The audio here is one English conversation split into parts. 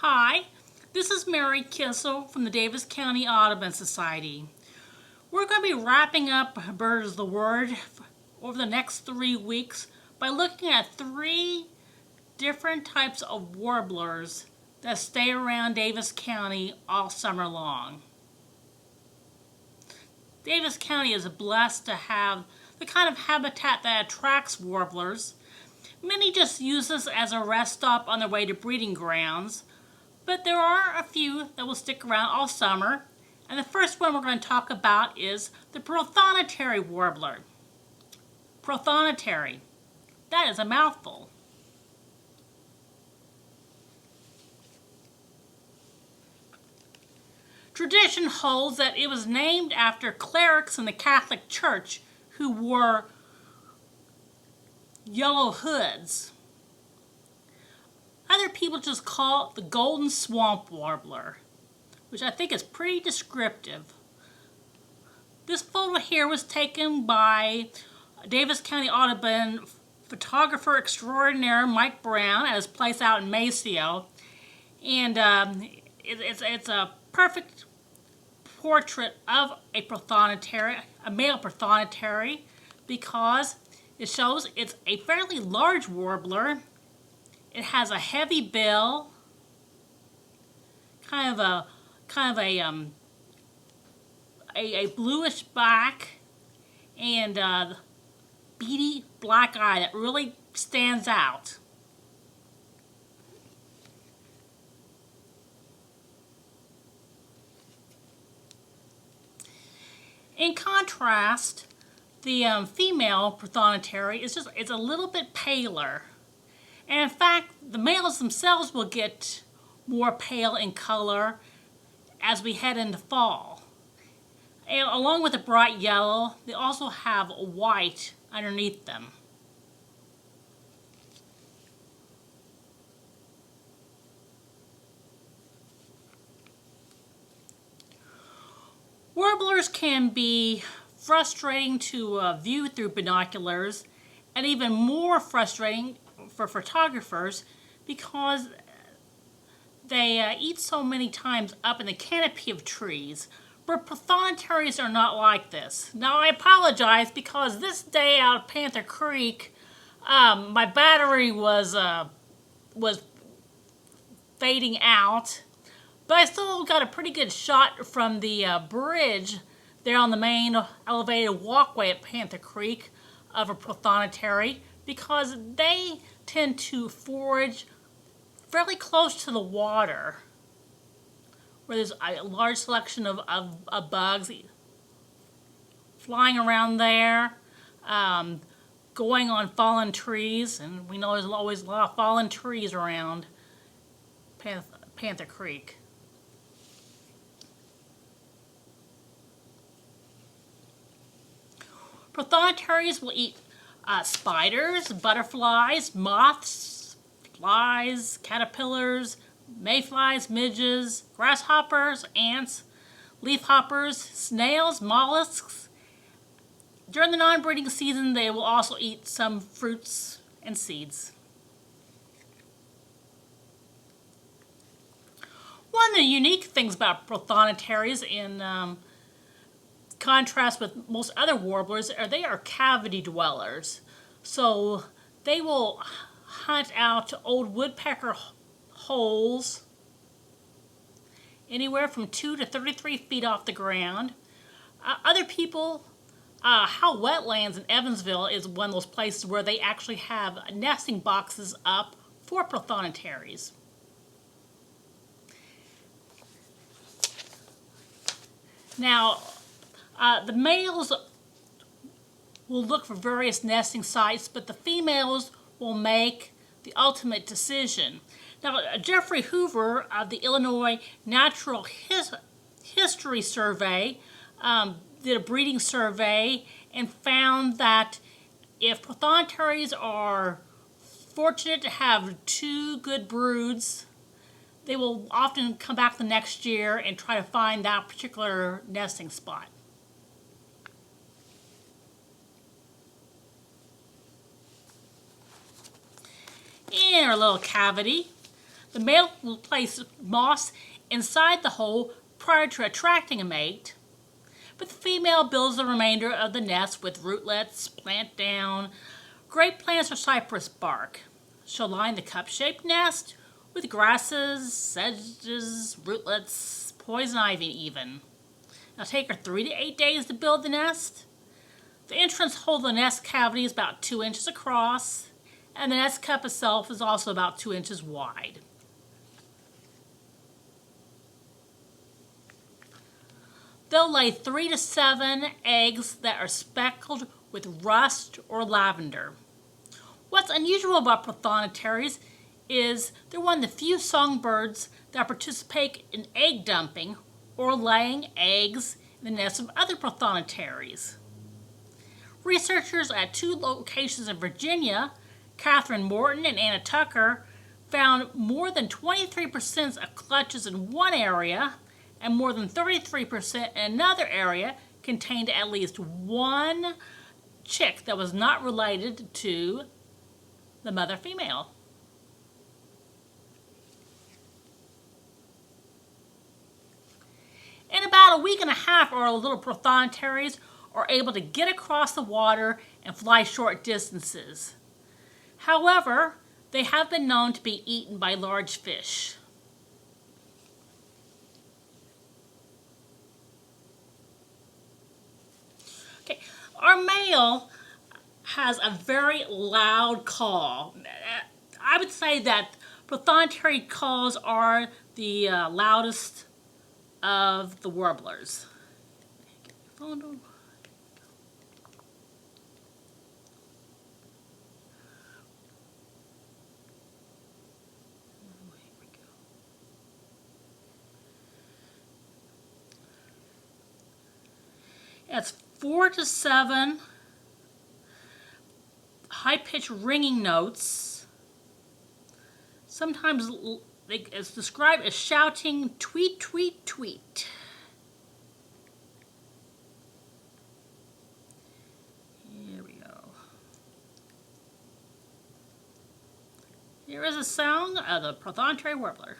Hi, this is Mary Kissel from the Daviess County Audubon Society. We're going to be wrapping up Birds of the Word over the next 3 weeks by looking at 3 different types of warblers that stay around Daviess County all summer long. Daviess County is blessed to have the kind of habitat that attracts warblers. Many just use this as a rest stop on their way to breeding grounds, but there are a few that will stick around all summer. And the first one we're going to talk about is the prothonotary warbler. Prothonotary. That is a mouthful. Tradition holds that it was named after clerics in the Catholic Church who wore yellow hoods. Other people just call it the golden swamp warbler, which I think is pretty descriptive. This photo here was taken by Daviess County Audubon photographer extraordinaire Mike Brown at his place out in Maceo, and it's a perfect portrait of a prothonotary, a male prothonotary, because it shows it's a fairly large warbler. It has a heavy bill, kind of a bluish back, and beady black eye that really stands out. In contrast, the female prothonotary is a little bit paler. And in fact, the males themselves will get more pale in color as we head into fall. And along with the bright yellow, they also have white underneath them. Warblers can be frustrating to view through binoculars, and even more frustrating for photographers because they eat so many times up in the canopy of trees. But prothonotaries are not like this. Now I apologize because this day out at Panther Creek, my battery was fading out, but I still got a pretty good shot from the bridge there on the main elevated walkway at Panther Creek of a prothonotary, because they tend to forage fairly close to the water, where there's a large selection of bugs flying around there, going on fallen trees, and we know there's always a lot of fallen trees around Panther Creek. Prothonotaries will eat spiders, butterflies, moths, flies, caterpillars, mayflies, midges, grasshoppers, ants, leafhoppers, snails, mollusks. During the non-breeding season, they will also eat some fruits and seeds. One of the unique things about prothonotaries in contrast with most other warblers are they are cavity dwellers. So they will hunt out old woodpecker holes anywhere from 2 to 33 feet off the ground. Other people, How Wetlands in Evansville is one of those places where they actually have nesting boxes up for prothonotaries. Now, the males will look for various nesting sites, but the females will make the ultimate decision. Now, Jeffrey Hoover of the Illinois Natural History Survey did a breeding survey and found that if prothonotaries are fortunate to have 2 good broods, they will often come back the next year and try to find that particular nesting spot. In our little cavity, The male will place moss inside the hole prior to attracting a mate, but the female builds the remainder of the nest with rootlets, plant down, grape plants, or cypress bark. She'll line the cup-shaped nest with grasses, sedges, rootlets, poison ivy even. It'll take her 3 to 8 days to build the nest. The entrance hole of the nest cavity is about 2 inches across, and the nest cup itself is also about 2 inches wide. They'll lay 3 to 7 eggs that are speckled with rust or lavender. What's unusual about prothonotarians is they're one of the few songbirds that participate in egg dumping or laying eggs in the nests of other prothonotarians. Researchers at 2 locations in Virginia, Catherine Morton and Anna Tucker, found more than 23% of clutches in one area and more than 33% in another area contained at least one chick that was not related to the mother female. In about a week and a half, our little prothonotarians are able to get across the water and fly short distances. However, they have been known to be eaten by large fish. Okay, our male has a very loud call. I would say that prothonotary calls are the loudest of the warblers. It's 4 to 7 high-pitched ringing notes. Sometimes it's described as shouting tweet, tweet, tweet. Here we go. Here is a song of the prothonotary warbler.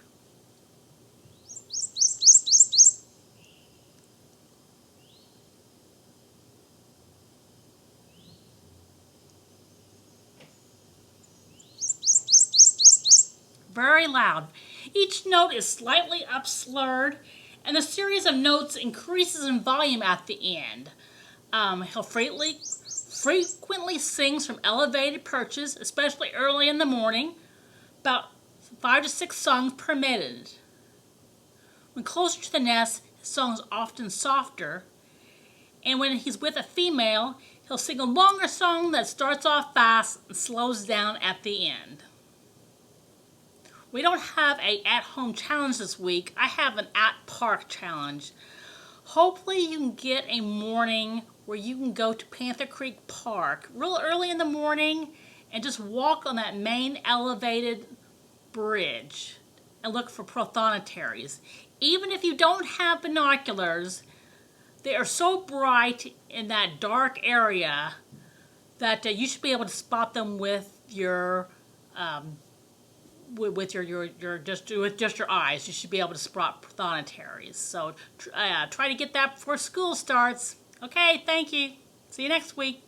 Very loud. Each note is slightly upslurred, and the series of notes increases in volume at the end. He'll frequently sings from elevated perches, especially early in the morning, about 5 to 6 songs per minute. When closer to the nest, his song is often softer, and when he's with a female, he'll sing a longer song that starts off fast and slows down at the end. We don't have an at-home challenge this week. I have an at-park challenge. Hopefully you can get a morning where you can go to Panther Creek Park real early in the morning and just walk on that main elevated bridge and look for prothonotaries. Even if you don't have binoculars, they are so bright in that dark area that you should be able to spot them with your just your eyes. You should be able to spot prothonotaries. So try to get that before school starts. Okay, thank you. See you next week.